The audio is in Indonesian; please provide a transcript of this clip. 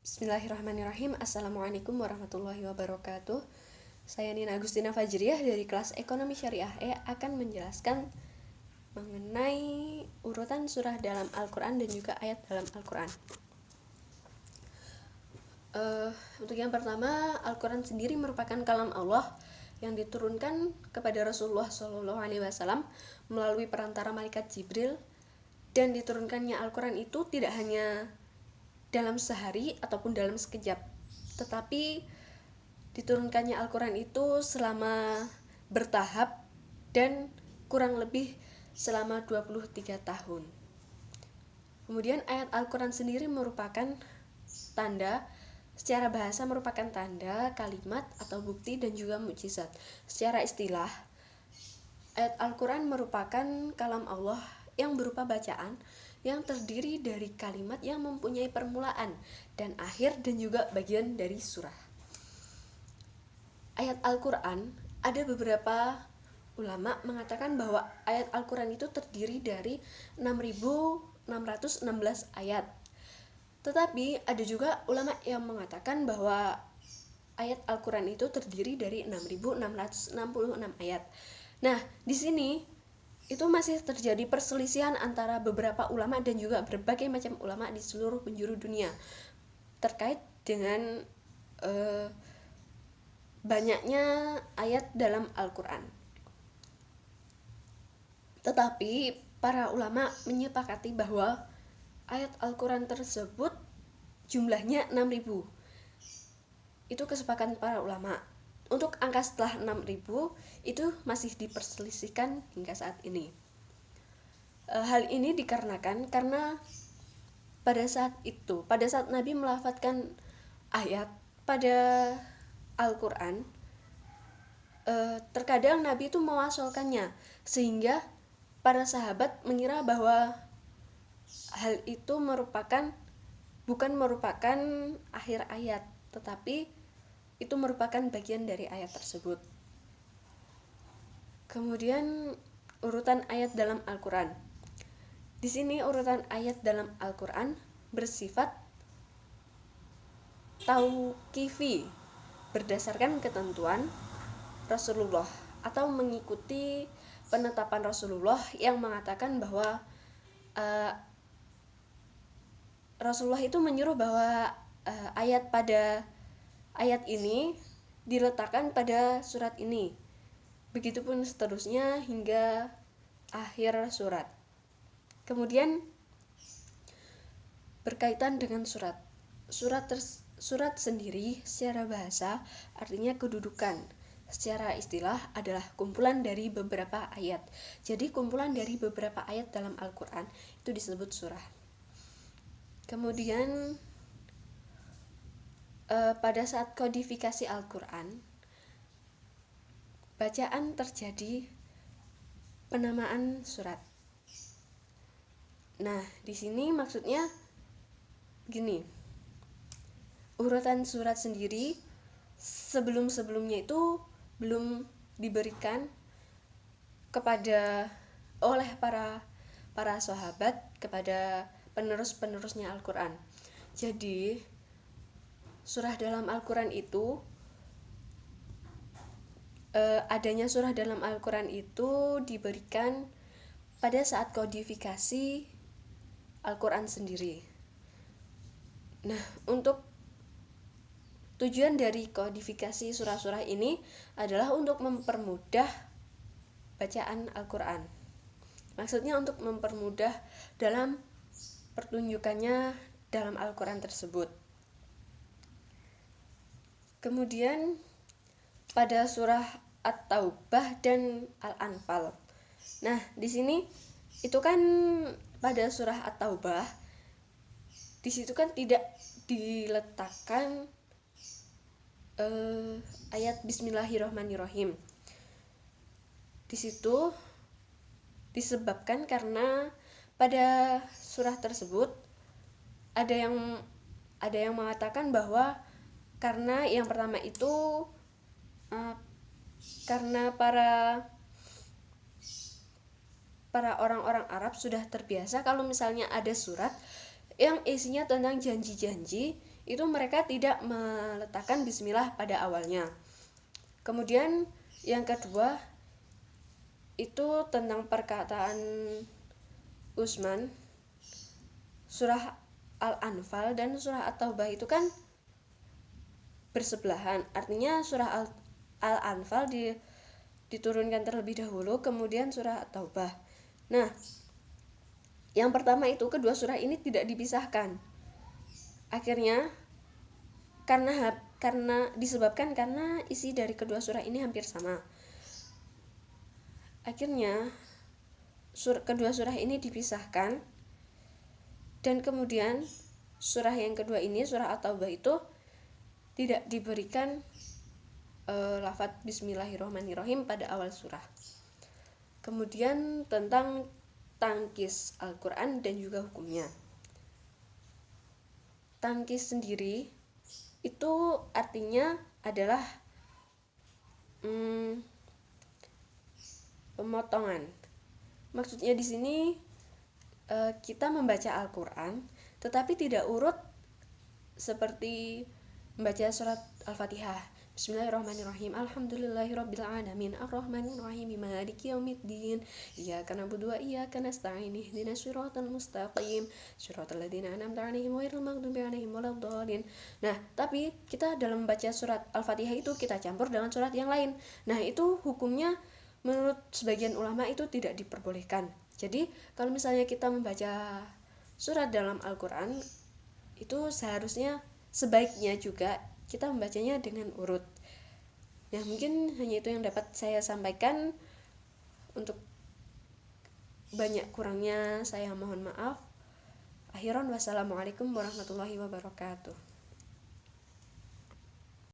Bismillahirrahmanirrahim. Assalamualaikum warahmatullahi wabarakatuh. Saya Nina Agustina Fajriah dari kelas Ekonomi Syariah E akan menjelaskan mengenai urutan surah dalam Al-Quran dan juga ayat dalam Al-Quran. Untuk yang pertama, Al-Quran sendiri merupakan kalam Allah yang diturunkan kepada Rasulullah SAW melalui perantara malaikat Jibril, dan diturunkannya Al-Quran itu tidak hanya dalam sehari ataupun dalam sekejap, tetapi diturunkannya Al-Quran itu selama bertahap dan kurang lebih selama 23 tahun. Kemudian ayat Al-Quran sendiri merupakan tanda, secara bahasa merupakan tanda, kalimat atau bukti dan juga mukjizat. Secara istilah, ayat Al-Quran merupakan kalam Allah yang berupa bacaan yang terdiri dari kalimat yang mempunyai permulaan dan akhir dan juga bagian dari surah. Ayat Al-Quran, ada beberapa ulama mengatakan bahwa ayat Al-Quran itu terdiri dari 6.616 ayat. Tetapi ada juga ulama yang mengatakan bahwa ayat Al-Quran itu terdiri dari 6.666 ayat. Nah, di sini itu masih terjadi perselisihan antara beberapa ulama dan juga berbagai macam ulama di seluruh penjuru dunia terkait dengan banyaknya ayat dalam Al-Quran. Tetapi para ulama menyepakati bahwa ayat Al-Quran tersebut jumlahnya 6.000. Itu kesepakatan para ulama. Untuk angka setelah 6.000 itu masih diperselisihkan hingga saat ini. Hal ini dikarenakan karena pada saat Nabi melafadzkan ayat pada Al-Quran, terkadang Nabi itu mewasolkannya, sehingga para sahabat mengira bahwa hal itu bukan merupakan akhir ayat, tetapi itu merupakan bagian dari ayat tersebut. Kemudian urutan ayat dalam Al-Quran. Di sini urutan ayat dalam Al-Quran bersifat tauqifi, berdasarkan ketentuan Rasulullah atau mengikuti penetapan Rasulullah yang mengatakan bahwa Rasulullah itu menyuruh bahwa ayat ini diletakkan pada surat ini. Begitupun seterusnya hingga akhir surat. Kemudian berkaitan dengan surat sendiri secara bahasa artinya kedudukan. Secara istilah adalah kumpulan dari beberapa ayat. Jadi kumpulan dari beberapa ayat dalam Al-Quran itu disebut surah. Kemudian pada saat kodifikasi Al-Quran, bacaan terjadi penamaan surat. Nah, di sini maksudnya gini. Urutan surat sendiri sebelumnya itu belum diberikan oleh para sahabat kepada penerusnya Al-Quran. Jadi surah dalam Al-Quran itu adanya surah dalam Al-Quran itu diberikan pada saat kodifikasi Al-Quran sendiri. Nah, untuk tujuan dari kodifikasi surah-surah ini adalah untuk mempermudah bacaan Al-Quran. Maksudnya untuk mempermudah dalam pertunjukannya dalam Al-Quran tersebut. Kemudian pada surah At-Taubah dan Al-Anfal. Nah, di sini itu kan pada surah At-Taubah, di situ kan tidak diletakkan ayat Bismillahirrahmanirrahim. Di situ disebabkan karena pada surah tersebut ada yang mengatakan bahwa karena yang pertama itu karena para orang-orang Arab sudah terbiasa kalau misalnya ada surat yang isinya tentang janji-janji, itu mereka tidak meletakkan bismillah pada awalnya. Kemudian yang kedua itu tentang perkataan Utsman, surah Al-Anfal dan surah At-Taubah itu kan bersebelahan. Artinya surah Al-Anfal diturunkan terlebih dahulu, kemudian surah At-Taubah. Nah, yang pertama itu kedua surah ini tidak dipisahkan. Akhirnya karena disebabkan karena isi dari kedua surah ini hampir sama. Akhirnya kedua surah ini dipisahkan, dan kemudian surah yang kedua ini, surah At-Taubah itu tidak diberikan lafadz Bismillahirrahmanirrahim pada awal surah. Kemudian tentang tangkis Al-Quran dan juga hukumnya. Tangkis sendiri itu artinya adalah pemotongan. Maksudnya di sini kita membaca Al-Quran tetapi tidak urut seperti membaca surat Al-Fatihah. Bismillahirrahmanirrahim. Alhamdulillahirabbil alamin. Arrahmanirrahim. Maliki yaumiddin. Iyyaka na'budu wa iyyaka nasta'in. Ihdinas siratal mustaqim. Siratal ladzina an'amta 'alaihim ghairil maghdubi 'alaihim waladdallin. Nah, tapi kita dalam membaca surat Al-Fatihah itu kita campur dengan surat yang lain. Nah, itu hukumnya menurut sebagian ulama itu tidak diperbolehkan. Jadi, kalau misalnya kita membaca surat dalam Al-Quran, itu seharusnya sebaiknya juga kita membacanya dengan urut. Nah, mungkin hanya itu yang dapat saya sampaikan. Untuk banyak kurangnya saya mohon maaf. Akhiran wassalamualaikum warahmatullahi wabarakatuh.